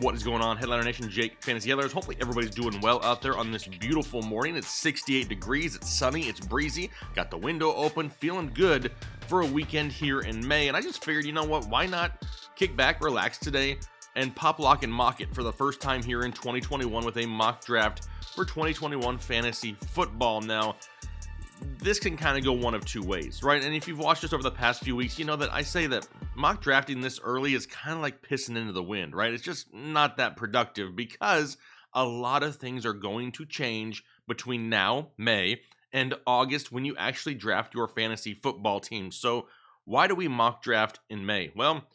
What is going on, Headliner Nation? Jake, Fantasy Headliners. Hopefully everybody's doing well out there on this beautiful morning. It's 68 degrees, it's sunny, it's breezy, got the window open, feeling good for a weekend here in May. And I just figured, you know what, why not kick back, relax today, and pop, lock, and mock it for the first time here in 2021 with a mock draft for 2021 fantasy football. Now, this can kind of go one of two ways, right? And if you've watched us over the past few weeks, you know that I say that mock drafting this early is kind of like pissing into the wind, right? It's just not that productive because a lot of things are going to change between now, May, and August when you actually draft your fantasy football team. So why do we mock draft in May? Well,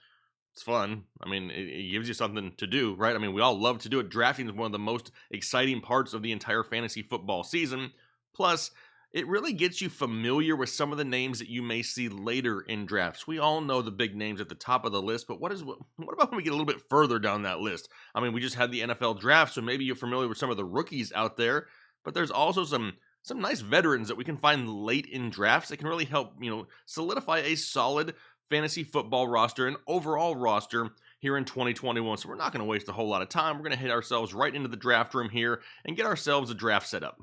it's fun. I mean, it gives you something to do, right? I mean, we all love to do it. Drafting is one of the most exciting parts of the entire fantasy football season. Plus, it really gets you familiar with some of the names that you may see later in drafts. We all know the big names at the top of the list, but what about when we get a little bit further down that list? I mean, we just had the NFL draft, so maybe you're familiar with some of the rookies out there, but there's also some nice veterans that we can find late in drafts that can really help, solidify a solid fantasy football roster and overall roster here in 2021. So we're not going to waste a whole lot of time. We're going to hit ourselves right into the draft room here and get ourselves a draft set up.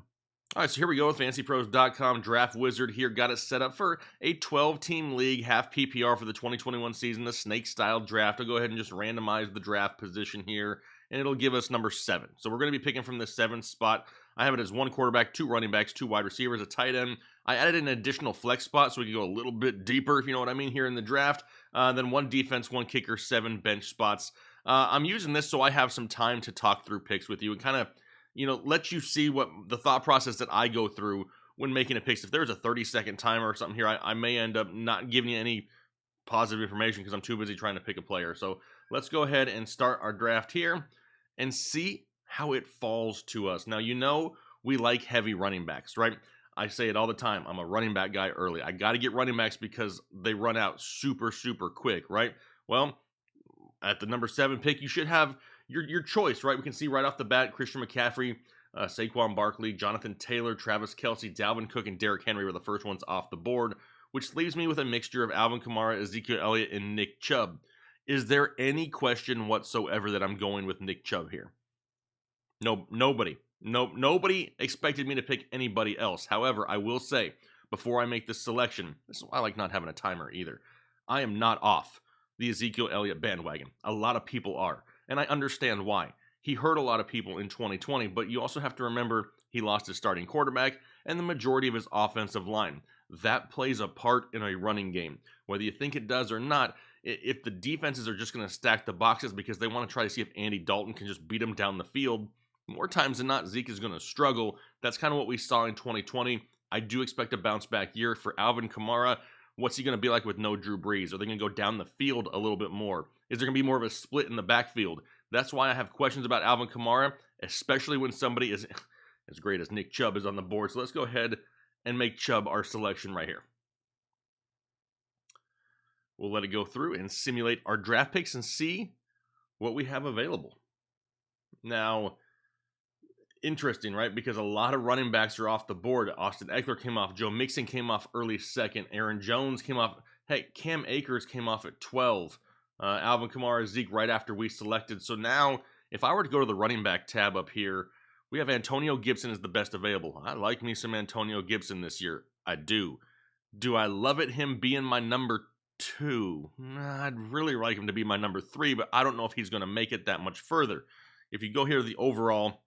All right, so here we go with FantasyPros.com Draft Wizard here. Got it set up for a 12-team league, half PPR for the 2021 season, the snake-style draft. I'll go ahead and just randomize the draft position here, and it'll give us number 7. So we're going to be picking from the 7th spot. I have it as 1 quarterback, 2 running backs, 2 wide receivers, a tight end. I added an additional flex spot so we can go a little bit deeper, if you know what I mean, here in the draft. Then 1 defense, 1 kicker, 7 bench spots. I'm using this so I have some time to talk through picks with you and kind of let you see what the thought process that I go through when making a pick. If there's a 30-second timer or something here, I may end up not giving you any positive information because I'm too busy trying to pick a player. So let's go ahead and start our draft here and see how it falls to us. Now, we like heavy running backs, right? I say it all the time. I'm a running back guy early. I got to get running backs because they run out super, super quick, right? Well, at the number 7 pick, you should have your choice, right? We can see right off the bat, Christian McCaffrey, Saquon Barkley, Jonathan Taylor, Travis Kelce, Dalvin Cook, and Derrick Henry were the first ones off the board, which leaves me with a mixture of Alvin Kamara, Ezekiel Elliott, and Nick Chubb. Is there any question whatsoever that I'm going with Nick Chubb here? No, nobody. Nobody expected me to pick anybody else. However, I will say, before I make this selection, this is why I like not having a timer either, I am not off the Ezekiel Elliott bandwagon. A lot of people are. And I understand why. He hurt a lot of people in 2020, but you also have to remember he lost his starting quarterback and the majority of his offensive line. That plays a part in a running game. Whether you think it does or not, if the defenses are just going to stack the boxes because they want to try to see if Andy Dalton can just beat him down the field, more times than not, Zeke is going to struggle. That's kind of what we saw in 2020. I do expect a bounce back year for Alvin Kamara. What's he going to be like with no Drew Brees? Are they going to go down the field a little bit more? Is there going to be more of a split in the backfield? That's why I have questions about Alvin Kamara, especially when somebody is as great as Nick Chubb is on the board. So let's go ahead and make Chubb our selection right here. We'll let it go through and simulate our draft picks and see what we have available. Now, interesting, right? Because a lot of running backs are off the board. Austin Eckler came off. Joe Mixon came off early second. Aaron Jones came off. Hey, Cam Akers came off at 12. Alvin Kamara, Zeke right after we selected. So now, if I were to go to the running back tab up here, we have Antonio Gibson as the best available. I like me some Antonio Gibson this year. I do. Do I love it him being my number 2? I'd really like him to be my number 3, but I don't know if he's going to make it that much further. If you go here to the overall,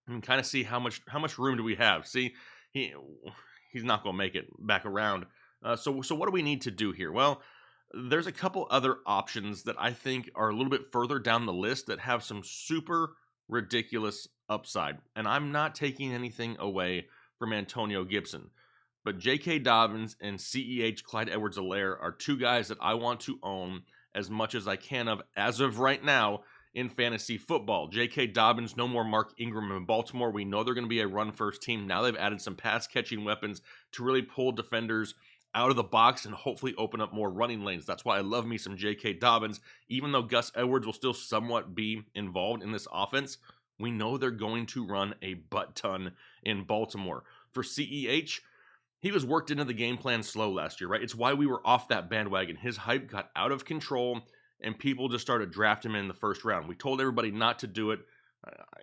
you can kind of see how much room do we have. See, he's not going to make it back around. So what do we need to do here? Well, there's a couple other options that I think are a little bit further down the list that have some super ridiculous upside. And I'm not taking anything away from Antonio Gibson. But J.K. Dobbins and CEH Clyde Edwards-Helaire are 2 guys that I want to own as much as I can of as of right now in fantasy football. J.K. Dobbins, no more Mark Ingram in Baltimore. We know they're going to be a run-first team. Now they've added some pass-catching weapons to really pull defenders out of the box and hopefully open up more running lanes. That's why I love me some J.K. Dobbins. Even though Gus Edwards will still somewhat be involved in this offense, we know they're going to run a butt ton in Baltimore. For CEH, he was worked into the game plan slow last year, right? It's why we were off that bandwagon. His hype got out of control, and people just started drafting him in the first round. We told everybody not to do it.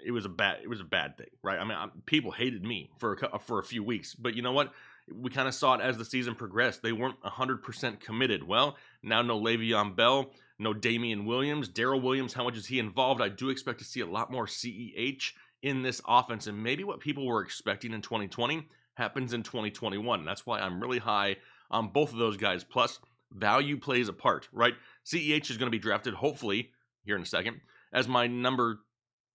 It was a bad thing, right? I mean, people hated me for a few weeks, but you know what? We kind of saw it as the season progressed. They weren't 100% committed. Well, now no Le'Veon Bell, no Damian Williams, Darrell Williams. How much is he involved? I do expect to see a lot more CEH in this offense, and maybe what people were expecting in 2020 happens in 2021. That's why I'm really high on both of those guys. Plus, value plays a part, right? CEH is going to be drafted, hopefully, here in a second, as my number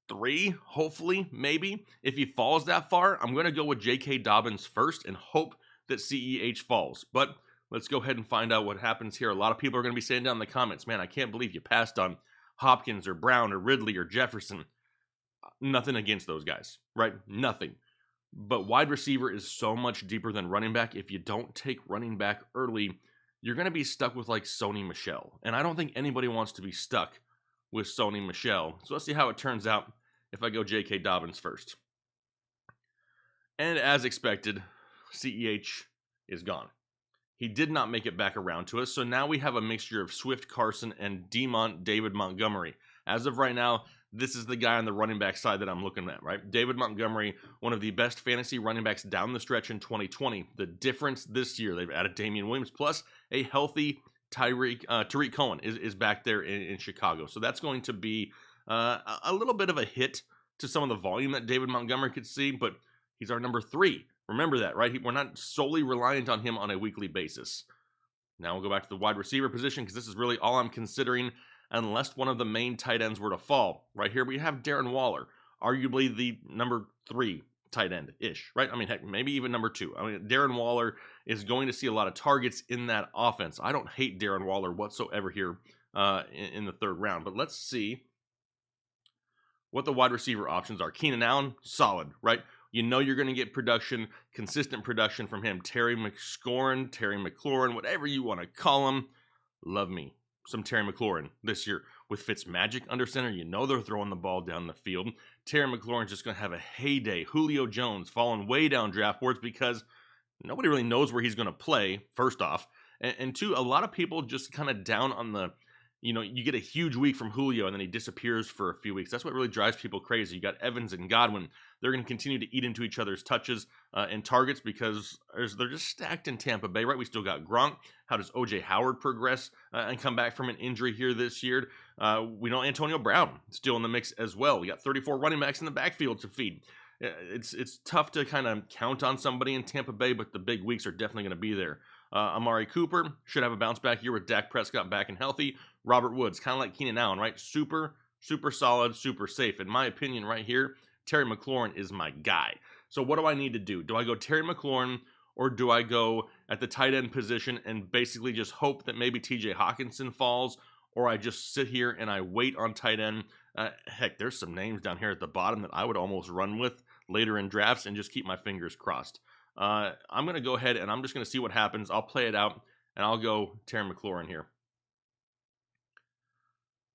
3, hopefully, maybe. If he falls that far, I'm going to go with J.K. Dobbins first and hope that CEH falls. But let's go ahead and find out what happens here. A lot of people are going to be saying down in the comments, man, I can't believe you passed on Hopkins or Brown or Ridley or Jefferson. Nothing against those guys, right? Nothing. But wide receiver is so much deeper than running back. If you don't take running back early, you're going to be stuck with like Sony Michel. And I don't think anybody wants to be stuck with Sony Michel. So let's see how it turns out if I go J.K. Dobbins first. And as expected, CEH is gone. He did not make it back around to us, so now we have a mixture of Swift Carson and David Montgomery. As of right now, this is the guy on the running back side that I'm looking at, right? David Montgomery, one of the best fantasy running backs down the stretch in 2020. The difference this year, they've added Damian Williams, plus a healthy Tariq Cohen is back there in Chicago. So that's going to be a little bit of a hit to some of the volume that David Montgomery could see, but he's our number 3. Remember that, right? We're not solely reliant on him on a weekly basis. Now we'll go back to the wide receiver position because this is really all I'm considering unless one of the main tight ends were to fall. Right here we have Darren Waller, arguably the number 3 tight end-ish, right? I mean, heck, maybe even number 2. I mean, Darren Waller is going to see a lot of targets in that offense. I don't hate Darren Waller whatsoever here in the 3rd round, but let's see what the wide receiver options are. Keenan Allen, solid, right? You know you're going to get production, consistent production from him. Terry Mclaurin, whatever you want to call him. Love me some Terry Mclaurin this year. With Fitzmagic under center, you know they're throwing the ball down the field. Terry McLaurin's just going to have a heyday. Julio Jones falling way down draft boards because nobody really knows where he's going to play, first off. And 2, a lot of people just kind of down on the, you get a huge week from Julio and then he disappears for a few weeks. That's what really drives people crazy. You got Evans and Godwin. They're going to continue to eat into each other's touches and targets because they're just stacked in Tampa Bay, right? We still got Gronk. How does O.J. Howard progress and come back from an injury here this year? We know Antonio Brown still in the mix as well. We got 34 running backs in the backfield to feed. It's tough to kind of count on somebody in Tampa Bay, but the big weeks are definitely going to be there. Amari Cooper should have a bounce back year with Dak Prescott back and healthy. Robert Woods, kind of like Keenan Allen, right? Super solid, super safe. In my opinion right here, Terry McLaurin is my guy. So what do I need to do? Do I go Terry McLaurin or do I go at the tight end position and basically just hope that maybe TJ Hawkinson falls, or I just sit here and I wait on tight end? Heck, there's some names down here at the bottom that I would almost run with later in drafts and just keep my fingers crossed. I'm going to go ahead and I'm just going to see what happens. I'll play it out and I'll go Terry McLaurin here.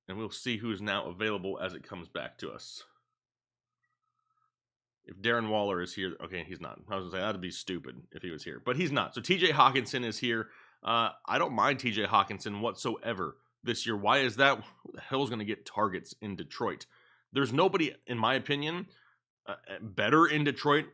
And we'll see who's now available as it comes back to us. If Darren Waller is here, okay, he's not. I was going to say, that'd be stupid if he was here. But he's not. So TJ Hawkinson is here. I don't mind TJ Hawkinson whatsoever this year. Why is that? Who the hell is going to get targets in Detroit? There's nobody, in my opinion, better in Detroit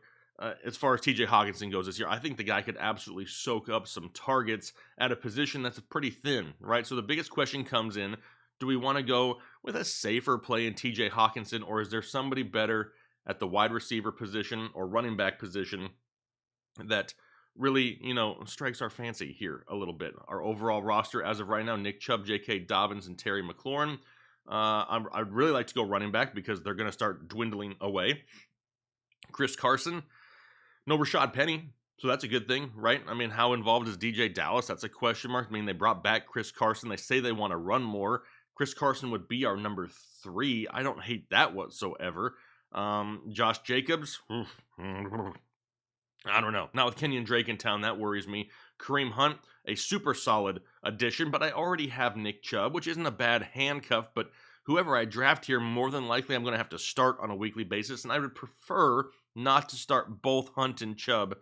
as far as TJ Hawkinson goes this year. I think the guy could absolutely soak up some targets at a position that's pretty thin, right? So the biggest question comes in, do we want to go with a safer play in TJ Hawkinson, or is there somebody better at the wide receiver position or running back position that really, strikes our fancy here a little bit? Our overall roster as of right now, Nick Chubb, J.K. Dobbins, and Terry McLaurin. I'd really like to go running back because they're going to start dwindling away. Chris Carson, no Rashad Penny, so that's a good thing, right? I mean, how involved is DJ Dallas? That's a question mark. I mean, they brought back Chris Carson. They say they want to run more. Chris Carson would be our number 3. I don't hate that whatsoever. Josh Jacobs, I don't know. Not with Kenyon Drake in town, that worries me. Kareem Hunt, a super solid addition, but I already have Nick Chubb, which isn't a bad handcuff, but whoever I draft here, more than likely I'm going to have to start on a weekly basis, and I would prefer not to start both Hunt and Chubb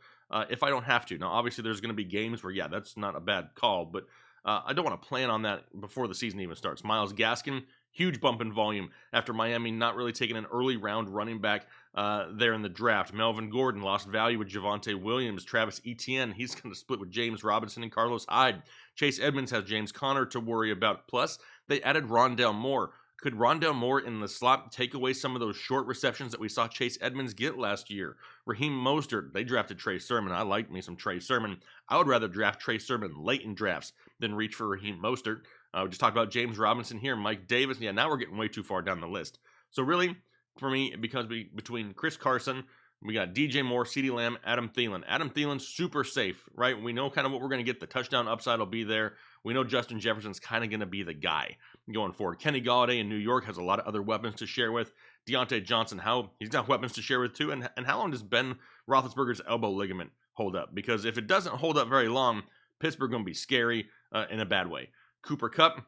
if I don't have to. Now, obviously, there's going to be games where, yeah, that's not a bad call, but I don't want to plan on that before the season even starts. Myles Gaskin, huge bump in volume after Miami not really taking an early round running back there in the draft. Melvin Gordon lost value with Javonte Williams. Travis Etienne, he's going to split with James Robinson and Carlos Hyde. Chase Edmonds has James Conner to worry about. Plus, they added Rondale Moore. Could Rondale Moore in the slot take away some of those short receptions that we saw Chase Edmonds get last year? Raheem Mostert, they drafted Trey Sermon. I like me some Trey Sermon. I would rather draft Trey Sermon late in drafts than reach for Raheem Mostert. We just talked about James Robinson here, Mike Davis. Yeah, now we're getting way too far down the list. So really, for me, it becomes between Chris Carson, we got DJ Moore, CeeDee Lamb, Adam Thielen. Adam Thielen's super safe, right? We know kind of what we're going to get. The touchdown upside will be there. We know Justin Jefferson's kind of going to be the guy going forward. Kenny Golladay in New York has a lot of other weapons to share with. Deontay Johnson, he's got weapons to share with too. And how long does Ben Roethlisberger's elbow ligament hold up? Because if it doesn't hold up very long, Pittsburgh going to be scary in a bad way. Cooper Kupp,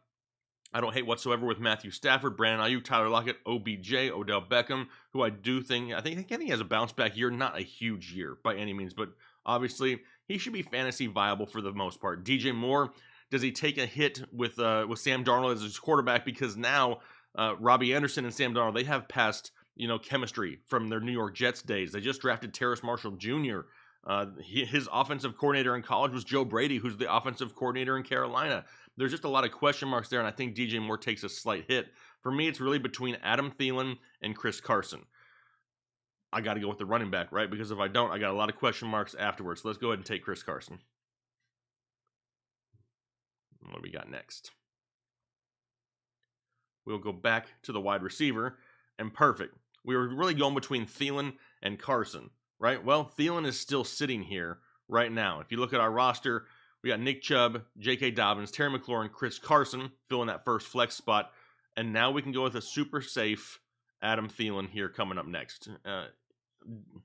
I don't hate whatsoever with Matthew Stafford, Brandon Ayuk, Tyler Lockett, OBJ, Odell Beckham, who I think he has a bounce back year, not a huge year by any means, but obviously he should be fantasy viable for the most part. DJ Moore, does he take a hit with Sam Darnold as his quarterback? Because now Robbie Anderson and Sam Darnold, they have past chemistry from their New York Jets days. They just drafted Terrace Marshall Jr. His offensive coordinator in college was Joe Brady, who's the offensive coordinator in Carolina. There's just a lot of question marks there, and I think DJ Moore takes a slight hit. For me, it's really between Adam Thielen and Chris Carson. I got to go with the running back, right? Because if I don't, I got a lot of question marks afterwards. So let's go ahead and take Chris Carson. What do we got next? We'll go back to the wide receiver, and perfect. We were really going between Thielen and Carson, right? Well, Thielen is still sitting here right now. If you look at our roster, we got Nick Chubb, J.K. Dobbins, Terry McLaurin, Chris Carson filling that first flex spot. And now we can go with a super safe Adam Thielen here coming up next.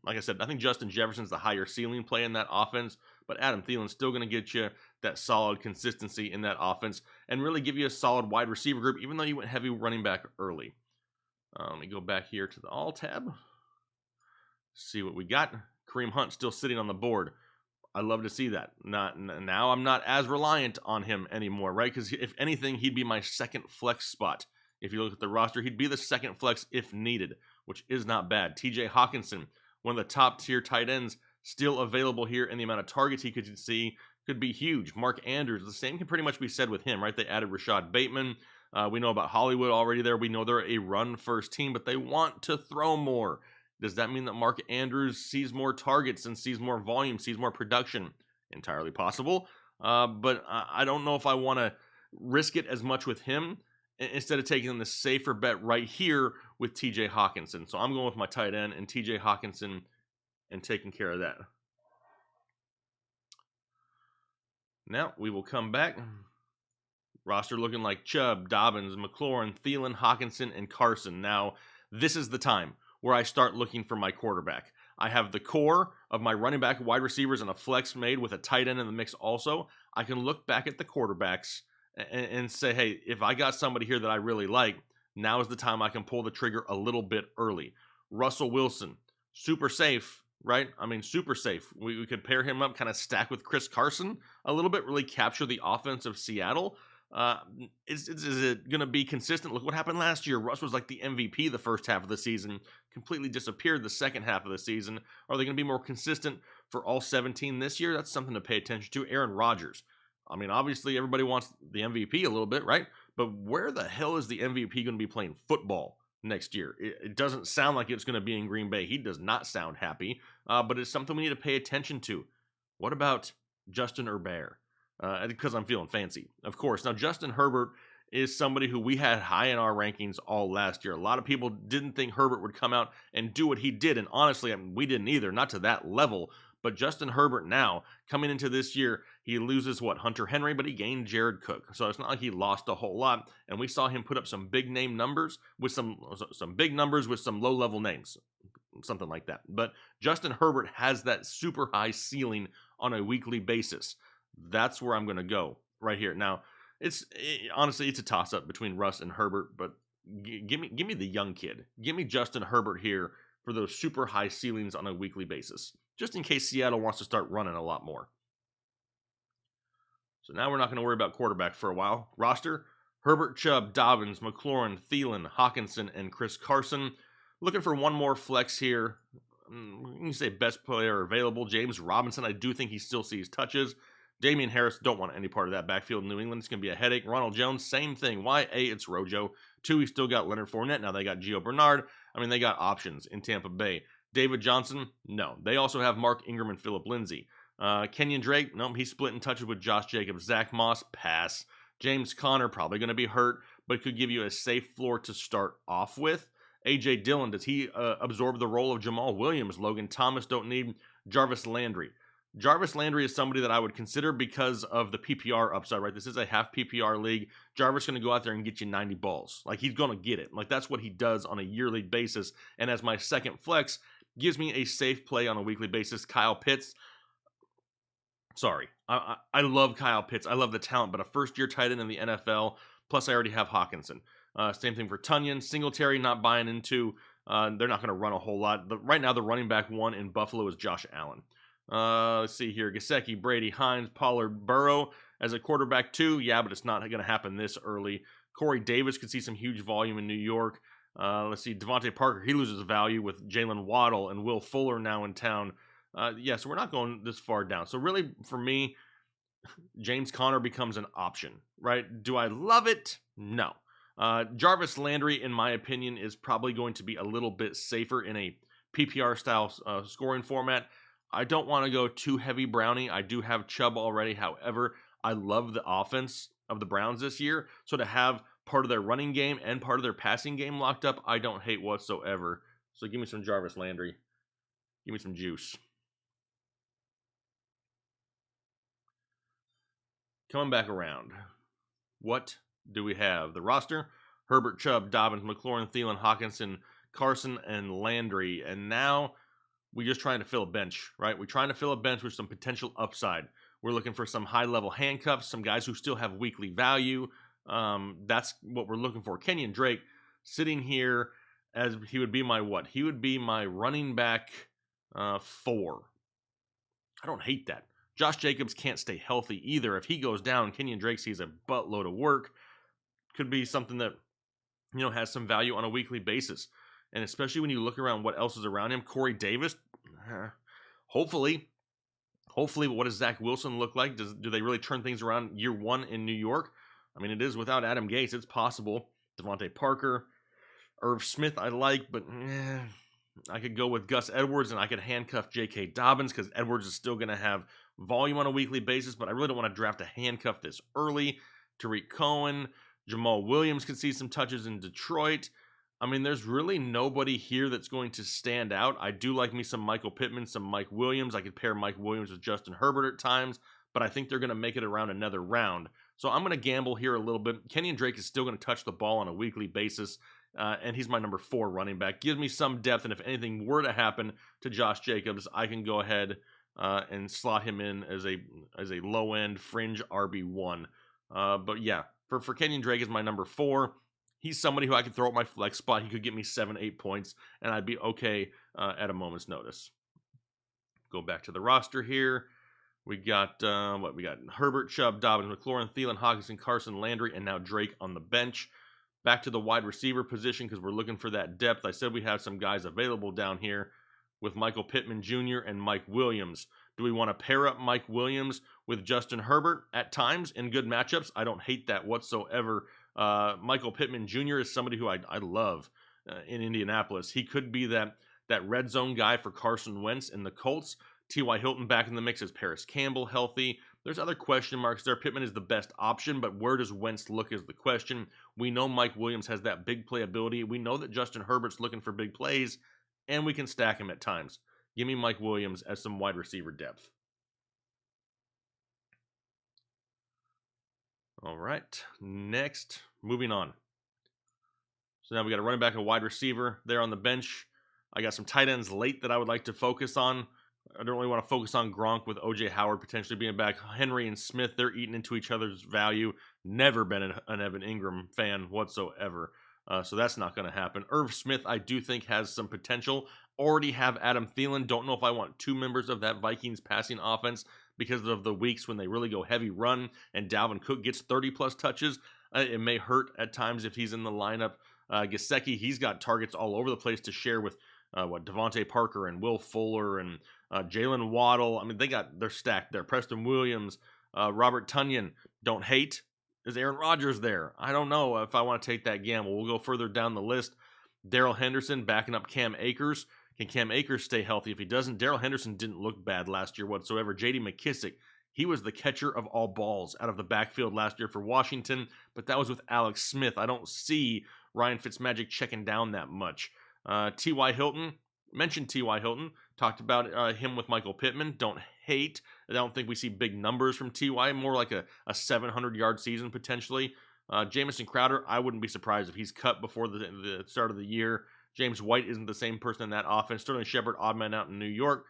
Like I said, I think Justin Jefferson's the higher ceiling play in that offense, but Adam Thielen's still going to get you that solid consistency in that offense and really give you a solid wide receiver group, even though you went heavy running back early. Let me go back here to the All tab. See what we got. Kareem Hunt still sitting on the board. I love to see that. Now I'm not as reliant on him anymore, right? Because if anything, he'd be my second flex spot. If you look at the roster, he'd be the second flex if needed, which is not bad. TJ Hawkinson, one of the top tier tight ends, still available here, and the amount of targets he could see could be huge. Mark Andrews, the same can pretty much be said with him, right? They added Rashad Bateman. We know about Hollywood already there. We know they're a run-first team, but they want to throw more. Does that mean that Mark Andrews sees more targets and sees more volume, sees more production? Entirely possible. But I don't know if I want to risk it as much with him instead of taking the safer bet right here with TJ Hawkinson. So I'm going with my tight end and TJ Hawkinson and taking care of that. Now we will come back. Roster looking like Chubb, Dobbins, McLaurin, Thielen, Hawkinson, and Carson. Now, this is the time where I start looking for my quarterback. I have the core of my running back, wide receivers, and a flex made with a tight end in the mix also. I can look back at the quarterbacks and say, hey, if I got somebody here that I really like, now is the time I can pull the trigger a little bit early. Russell Wilson, super safe, right? I mean, super safe. We could pair him up, kind of stack with Chris Carson a little bit, really capture the offense of Seattle. Is it going to be consistent? Look what happened last year. Russ was like the MVP the first half of the season, completely disappeared the second half of the season. Are they going to be more consistent for all 17 this year? That's something to pay attention to. Aaron Rodgers. I mean, obviously everybody wants the MVP a little bit, right? But where the hell is the MVP going to be playing football next year? It doesn't sound like it's going to be in Green Bay. He does not sound happy, but it's something we need to pay attention to. What about Justin Herbert? Because I'm feeling fancy, of course. Now, Justin Herbert is somebody who we had high in our rankings all last year. A lot of people didn't think Herbert would come out and do what he did, and honestly, I mean, we didn't either, not to that level. But Justin Herbert now, coming into this year, he loses, Hunter Henry, but he gained Jared Cook. So it's not like he lost a whole lot, and we saw him put up some big name numbers with some big numbers with some low-level names, something like that. But Justin Herbert has that super high ceiling on a weekly basis. That's where I'm going to go right here. Now, honestly, it's a toss-up between Russ and Herbert, but give me the young kid. Give me Justin Herbert here for those super high ceilings on a weekly basis, just in case Seattle wants to start running a lot more. So now we're not going to worry about quarterback for a while. Roster: Herbert, Chubb, Dobbins, McLaurin, Thielen, Hawkinson, and Chris Carson. Looking for one more flex here. You can say best player available. James Robinson, I do think he still sees touches. Damian Harris, don't want any part of that backfield in New England. It's going to be a headache. Ronald Jones, same thing. Why? A, it's Rojo. 2, he still got Leonard Fournette. Now they got Gio Bernard. I mean, they got options in Tampa Bay. David Johnson, no. They also have Mark Ingram and Phillip Lindsay. Kenyon Drake, nope, he's splitting touches with Josh Jacobs. Zach Moss, pass. James Conner, probably going to be hurt, but could give you a safe floor to start off with. A.J. Dillon, does he absorb the role of Jamal Williams? Logan Thomas, don't need. Jarvis Landry. Jarvis Landry is somebody that I would consider because of the PPR upside, right? This is a half PPR league. Jarvis going to go out there and get you 90 balls. Like, he's going to get it. Like, that's what he does on a yearly basis. And as my second flex, gives me a safe play on a weekly basis. Kyle Pitts. Sorry. I love Kyle Pitts. I love the talent, but a first-year tight end in the NFL, plus I already have Hawkinson. Same thing for Tunyon. Singletary, not buying into. They're not going to run a whole lot. Right now, the running back one in Buffalo is Josh Allen. Let's see here. Gesicki, Brady, Hines, Pollard, Burrow as a quarterback 2. Yeah, but it's not going to happen this early. Corey Davis could see some huge volume in New York. Let's see. Devontae Parker, he loses value with Jalen Waddle and Will Fuller now in town. So we're not going this far down. So really, for me, James Conner becomes an option, right? Do I love it? No. Jarvis Landry, in my opinion, is probably going to be a little bit safer in a PPR-style scoring format. I don't want to go too heavy Brownie. I do have Chubb already. However, I love the offense of the Browns this year. So to have part of their running game and part of their passing game locked up, I don't hate whatsoever. So give me some Jarvis Landry. Give me some juice. Coming back around. What do we have? The roster: Herbert, Chubb, Dobbins, McLaurin, Thielen, Hawkinson, Carson, and Landry. And now we're just trying to fill a bench, right? We're trying to fill a bench with some potential upside. We're looking for some high-level handcuffs, some guys who still have weekly value. That's what we're looking for. Kenyon Drake sitting here as he would be my what? He would be my running back 4. I don't hate that. Josh Jacobs can't stay healthy either. If he goes down, Kenyon Drake sees a buttload of work. Could be something that, has some value on a weekly basis. And especially when you look around what else is around him. Corey Davis, hopefully, what does Zach Wilson look like? Do they really turn things around year 1 in New York? I mean, it is without Adam Gates. It's possible. Devontae Parker, Irv Smith I like, but I could go with Gus Edwards, and I could handcuff J.K. Dobbins because Edwards is still going to have volume on a weekly basis, but I really don't want to draft a handcuff this early. Tariq Cohen, Jamal Williams could see some touches in Detroit. I mean, there's really nobody here that's going to stand out. I do like me some Michael Pittman, some Mike Williams. I could pair Mike Williams with Justin Herbert at times, but I think they're going to make it around another round. So I'm going to gamble here a little bit. Kenyon Drake is still going to touch the ball on a weekly basis, and he's my number 4 running back. Gives me some depth, and if anything were to happen to Josh Jacobs, I can go ahead and slot him in as a low-end fringe RB1. But yeah, for Kenyon Drake is my number 4. He's somebody who I could throw at my flex spot. He could get me 7-8 points, and I'd be okay at a moment's notice. Go back to the roster here. We got we got Herbert, Chubb, Dobbins, McLaurin, Thielen, Hawkinson, Carson, Landry, and now Drake on the bench. Back to the wide receiver position because we're looking for that depth. I said we have some guys available down here with Michael Pittman Jr. and Mike Williams. Do we want to pair up Mike Williams with Justin Herbert at times in good matchups? I don't hate that whatsoever. Michael Pittman Jr. is somebody who I love in Indianapolis. He could be that red zone guy for Carson Wentz and the Colts. T.Y. Hilton back in the mix. Is Paris Campbell healthy? There's other question marks there. Pittman is the best option, but where does Wentz look is the question. We know Mike Williams has that big play ability. We know that Justin Herbert's looking for big plays, and we can stack him at times. Give me Mike Williams as some wide receiver depth. All right, next, moving on. So now we got a running back, a wide receiver there on the bench. I got some tight ends late that I would like to focus on. I don't really want to focus on Gronk with O.J. Howard potentially being back. Henry and Smith, they're eating into each other's value. Never been an Evan Ingram fan whatsoever. So that's not going to happen. Irv Smith, I do think, has some potential. Already have Adam Thielen. Don't know if I want 2 members of that Vikings passing offense. because of the weeks when they really go heavy run and Dalvin Cook gets 30-plus touches. It may hurt at times if he's in the lineup. Gesicki, he's got targets all over the place to share with Devontae Parker and Will Fuller and Jalen Waddle. I mean, they're stacked there. Preston Williams, Robert Tonyan, don't hate. Is Aaron Rodgers there? I don't know if I want to take that gamble. We'll go further down the list. Darrell Henderson backing up Cam Akers. Can Cam Akers stay healthy? If he doesn't, Darrell Henderson didn't look bad last year whatsoever. J.D. McKissick, he was the catcher of all balls out of the backfield last year for Washington, but that was with Alex Smith. I don't see Ryan Fitzmagic checking down that much. T.Y. Hilton, mentioned T.Y. Hilton, talked about him with Michael Pittman. Don't hate. I don't think we see big numbers from T.Y., more like a 700-yard season potentially. Jamison Crowder, I wouldn't be surprised if he's cut before the start of the year. James White isn't the same person in that offense. Sterling Shepard, odd man out in New York.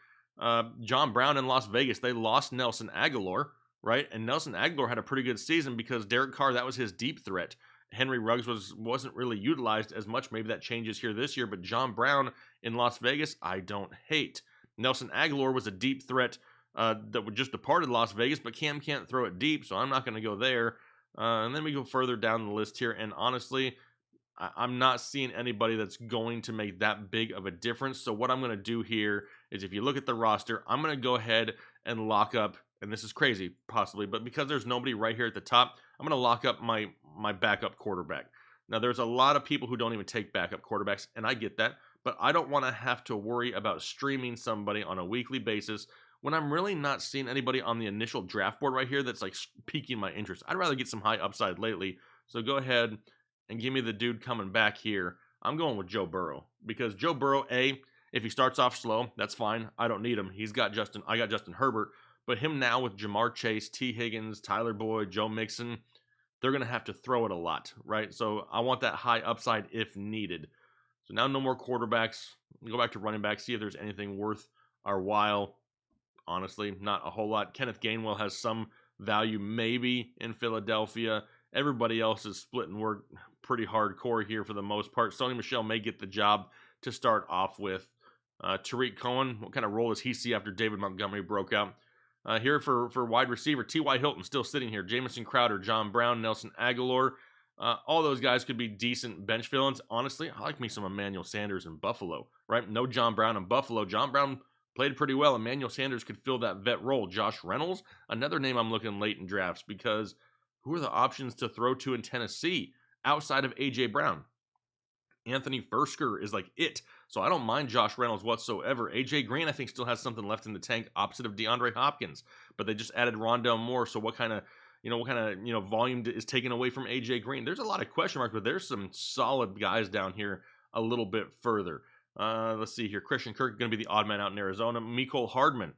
John Brown in Las Vegas, they lost Nelson Aguilar, right? And Nelson Aguilar had a pretty good season because Derek Carr, that was his deep threat. Henry Ruggs wasn't really utilized as much. Maybe that changes here this year, but John Brown in Las Vegas, I don't hate. Nelson Aguilar was a deep threat that would just departed Las Vegas, but Cam can't throw it deep, so I'm not going to go there. And then we go further down the list here, and honestly, I'm not seeing anybody that's going to make that big of a difference. So what I'm going to do here is, if you look at the roster, I'm going to go ahead and lock up, and this is crazy possibly, but because there's nobody right here at the top, I'm going to lock up my backup quarterback. Now, there's a lot of people who don't even take backup quarterbacks, and I get that, but I don't want to have to worry about streaming somebody on a weekly basis when I'm really not seeing anybody on the initial draft board right here that's like piquing my interest. I'd rather get some high upside lately. So go ahead and give me the dude coming back here. I'm going with Joe Burrow, because Joe Burrow, if he starts off slow, that's fine. I don't need him. I got Justin Herbert, but him now with Jamar Chase, T. Higgins, Tyler Boyd, Joe Mixon, they're going to have to throw it a lot, right? So I want that high upside if needed. So now no more quarterbacks. Go back to running back, see if there's anything worth our while. Honestly, not a whole lot. Kenneth Gainwell has some value maybe in Philadelphia. Everybody else is splitting work pretty hardcore here for the most part. Sony Michel may get the job to start off with. Tariq Cohen, what kind of role does he see after David Montgomery broke out? Here for wide receiver, T.Y. Hilton still sitting here. Jamison Crowder, John Brown, Nelson Aguilar. All those guys could be decent bench fill-ins. Honestly, I like me some Emmanuel Sanders in Buffalo, right? No John Brown in Buffalo. John Brown played pretty well. Emmanuel Sanders could fill that vet role. Josh Reynolds, another name I'm looking late in drafts, because who are the options to throw to in Tennessee outside of A.J. Brown? Anthony Fersker is like it. So I don't mind Josh Reynolds whatsoever. A.J. Green, I think, still has something left in the tank opposite of DeAndre Hopkins. But they just added Rondell Moore. So what kind of volume is taken away from A.J. Green? There's a lot of question marks, but there's some solid guys down here a little bit further. Let's see here. Christian Kirk going to be the odd man out in Arizona. Mecole Hardman.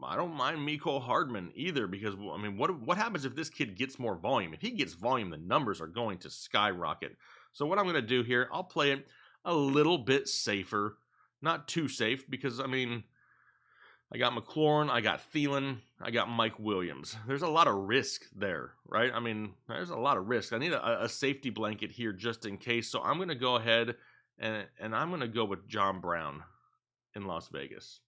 I don't mind Mecole Hardman either, because, I mean, what happens if this kid gets more volume? If he gets volume, the numbers are going to skyrocket. So what I'm going to do here, I'll play it a little bit safer. Not too safe, because, I mean, I got Mclaurin, I got Thielen, I got Mike Williams. There's a lot of risk there, right? I mean, there's a lot of risk. I need a safety blanket here just in case. So I'm going to go ahead and I'm going to go with John Brown in Las Vegas.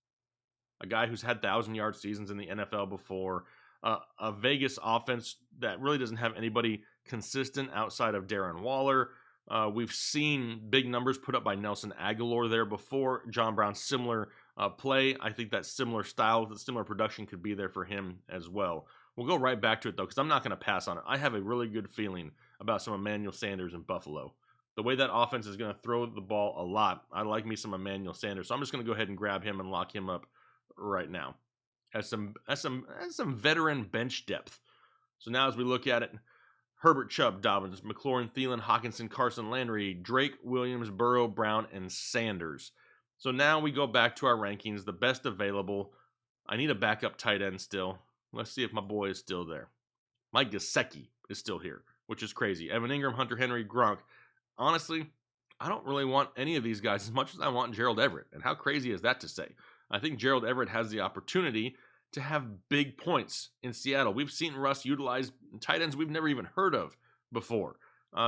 A guy who's had 1,000-yard seasons in the NFL before. A Vegas offense that really doesn't have anybody consistent outside of Darren Waller. We've seen big numbers put up by Nelson Aguilar there before. John Brown, similar play. I think that similar style, that similar production could be there for him as well. We'll go right back to it, though, because I'm not going to pass on it. I have a really good feeling about some Emmanuel Sanders in Buffalo. The way that offense is going to throw the ball a lot, I like me some Emmanuel Sanders. So I'm just going to go ahead and grab him and lock him up right now as some veteran bench depth. So now as we look at it, Herbert, Chubb, Dobbins, McLaurin, Thielen, Hawkinson, Carson, Landry, Drake, Williams, Burrow, Brown, and Sanders. So now we go back to our rankings, the best available. I need a backup tight end still. Let's see if my boy is still there. Mike Gesicki is still here, which is crazy. Evan Ingram, Hunter Henry, Gronk. Honestly, I don't really want any of these guys as much as I want Gerald Everett. And how crazy is that to say? I think Gerald Everett has the opportunity to have big points in Seattle. We've seen Russ utilize tight ends we've never even heard of before.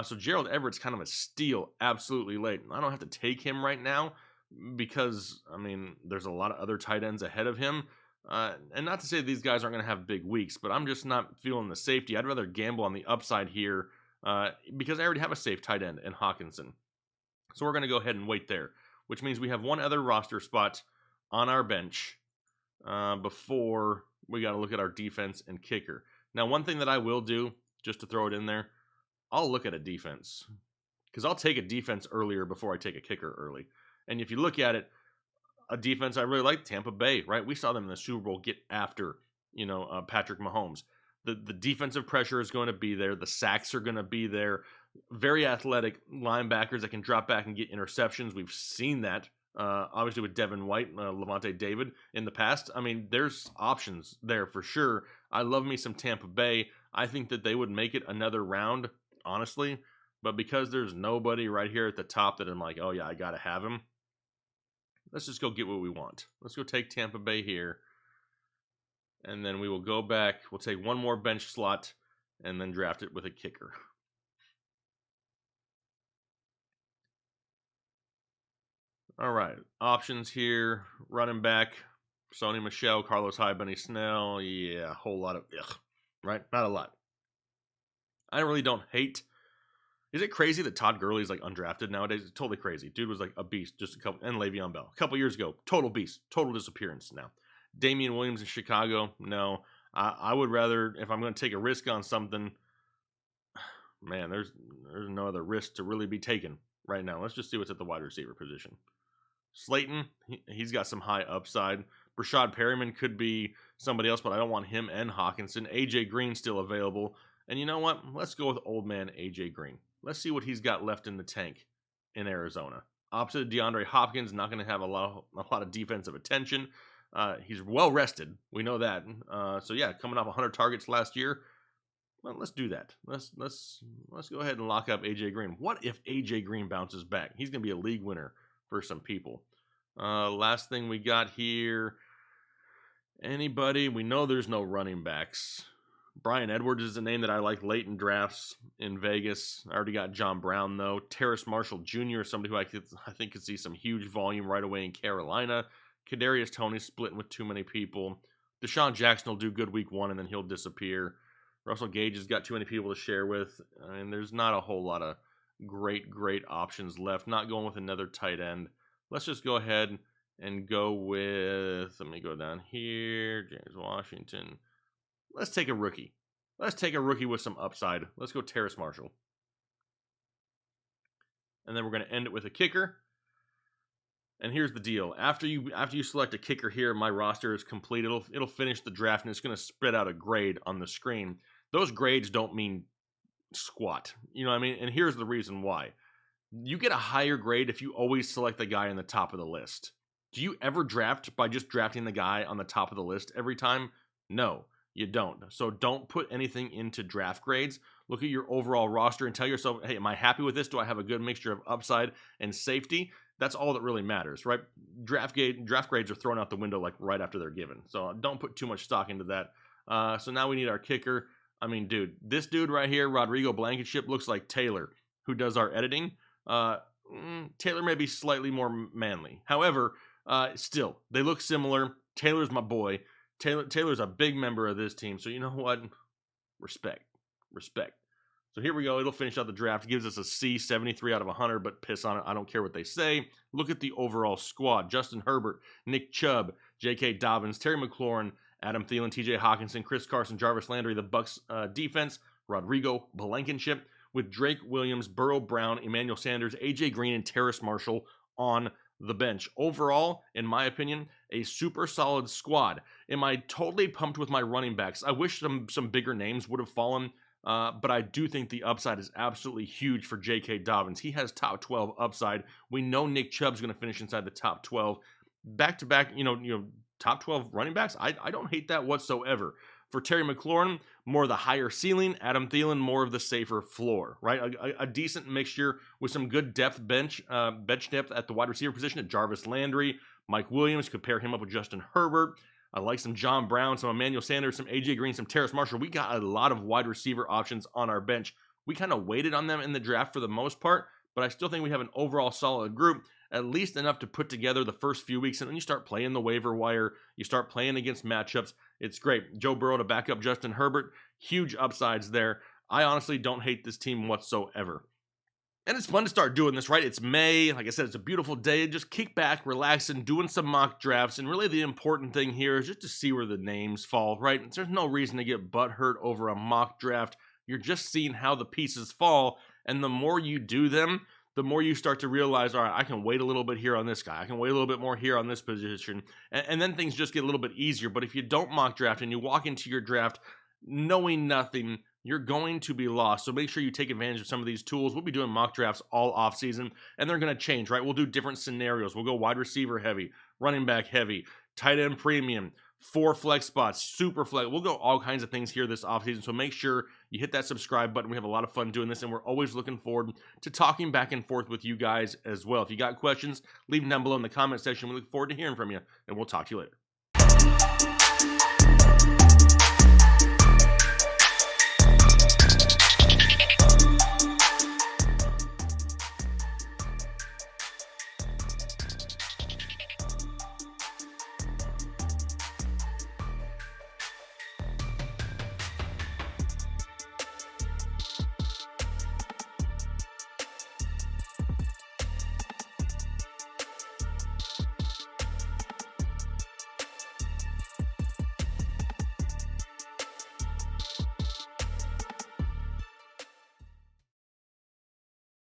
So Gerald Everett's kind of a steal absolutely late. I don't have to take him right now because, I mean, there's a lot of other tight ends ahead of him. And not to say these guys aren't going to have big weeks, but I'm just not feeling the safety. I'd rather gamble on the upside here because I already have a safe tight end in Hawkinson. So we're going to go ahead and wait there, which means we have one other roster spot on our bench before we got to look at our defense and kicker. Now, one thing that I will do, just to throw it in there, I'll look at a defense because I'll take a defense earlier before I take a kicker early. And if you look at it, a defense I really like, Tampa Bay, right? We saw them in the Super Bowl get after, Patrick Mahomes. The defensive pressure is going to be there. The sacks are going to be there. Very athletic linebackers that can drop back and get interceptions. We've seen that, obviously, with Devin White, Levante David in the past. I mean, there's options there for sure. I love me some Tampa Bay. I think that they would make it another round, honestly. But because there's nobody right here at the top that I'm like, oh, yeah, I got to have him, let's just go get what we want. Let's go take Tampa Bay here. And then we will go back. We'll take one more bench slot and then draft it with a kicker. All right, options here. Running back, Sony Michel, Carlos Hyde, Benny Snell. Yeah, a whole lot of, right? Not a lot. I really don't hate. Is it crazy that Todd Gurley's like undrafted nowadays? It's totally crazy. Dude was like a beast just a couple, and Le'Veon Bell. A couple years ago, total beast, total disappearance now. Damian Williams in Chicago, no. I would rather, if I'm going to take a risk on something, man, there's no other risk to really be taken right now. Let's just see what's at the wide receiver position. Slayton, he's got some high upside. Brashad Perryman could be somebody else, but I don't want him and Hawkinson. AJ Green still available. And you know what? Let's go with old man AJ Green. Let's see what he's got left in the tank in Arizona. Opposite of DeAndre Hopkins, not going to have a lot of defensive attention. He's well rested. We know that. So yeah, coming off 100 targets last year. Well, let's do that. Let's go ahead and lock up AJ Green. What if AJ Green bounces back? He's going to be a league winner for some people. Last thing we got here. Anybody? We know there's no running backs. Brian Edwards is a name that I like late in drafts in Vegas. I already got John Brown, though. Terrace Marshall Jr. is somebody who I think could see some huge volume right away in Carolina. Kadarius Toney splitting with too many people. Deshaun Jackson will do good week 1, and then he'll disappear. Russell Gage has got too many people to share with, and there's not a whole lot of great options left. Not going with another tight end. Let's just go ahead and go with, let me go down here, James Washington. Let's take a rookie. Let's take a rookie with some upside. Let's go Terrace Marshall. And then we're going to end it with a kicker. And here's the deal. After you select a kicker here, my roster is complete. It'll finish the draft, and it's going to spit out a grade on the screen. Those grades don't mean squat. You know what I mean? And here's the reason why. You get a higher grade if you always select the guy on the top of the list. Do you ever draft by just drafting the guy on the top of the list every time? No, you don't. So don't put anything into draft grades. Look at your overall roster and tell yourself, hey, am I happy with this? Do I have a good mixture of upside and safety? That's all that really matters, right? Draft grades are thrown out the window like right after they're given. So don't put too much stock into that. So now we need our kicker. I mean, dude, this dude right here, Rodrigo Blankenship, looks like Taylor, who does our editing. Taylor may be slightly more manly. However, still, they look similar. Taylor's my boy. Taylor's a big member of this team. So you know what? Respect. So here we go. It'll finish out the draft. It gives us a C, 73 out of 100, but piss on it. I don't care what they say. Look at the overall squad. Justin Herbert, Nick Chubb, J.K. Dobbins, Terry McLaurin, Adam Thielen, T.J. Hawkinson, Chris Carson, Jarvis Landry, the Bucs defense, Rodrigo Blankenship, with Drake Williams, Burrow Brown, Emmanuel Sanders, A.J. Green, and Terrace Marshall on the bench. Overall, in my opinion, a super solid squad. Am I totally pumped with my running backs? I wish some bigger names would have fallen, but I do think the upside is absolutely huge for J.K. Dobbins. He has top 12 upside. We know Nick Chubb's going to finish inside the top 12. Back-to-back, top 12 running backs, I don't hate that whatsoever. For Terry McLaurin, more of the higher ceiling. Adam Thielen, more of the safer floor, right? A decent mixture with some good bench depth at the wide receiver position at Jarvis Landry. Mike Williams, could pair him up with Justin Herbert. I like some John Brown, some Emmanuel Sanders, some A.J. Green, some Terrace Marshall. We got a lot of wide receiver options on our bench. We kind of waited on them in the draft for the most part, but I still think we have an overall solid group. at least enough to put together the first few weeks, and then you start playing the waiver wire, you start playing against matchups. It's great. Joe Burrow to back up Justin Herbert, huge upsides there. I honestly don't hate this team whatsoever. And it's fun to start doing this, right? It's May. Like I said, it's a beautiful day. Just kick back, relax, and doing some mock drafts. And really the important thing here is just to see where the names fall, right? There's no reason to get butthurt over a mock draft. You're just seeing how the pieces fall. And the more you do them, the more you start to realize, all right, I can wait a little bit here on this guy. I can wait a little bit more here on this position. And then things just get a little bit easier. But if you don't mock draft and you walk into your draft knowing nothing, you're going to be lost. So make sure you take advantage of some of these tools. We'll be doing mock drafts all off season, and they're going to change, right? We'll do different scenarios. We'll go wide receiver heavy, running back heavy, tight end premium, 4 flex spots, super flex. We'll go all kinds of things here this offseason. So make sure you hit that subscribe button. We have a lot of fun doing this, and we're always looking forward to talking back and forth with you guys as well. If you got questions, leave them down below in the comment section. We look forward to hearing from you, and we'll talk to you later.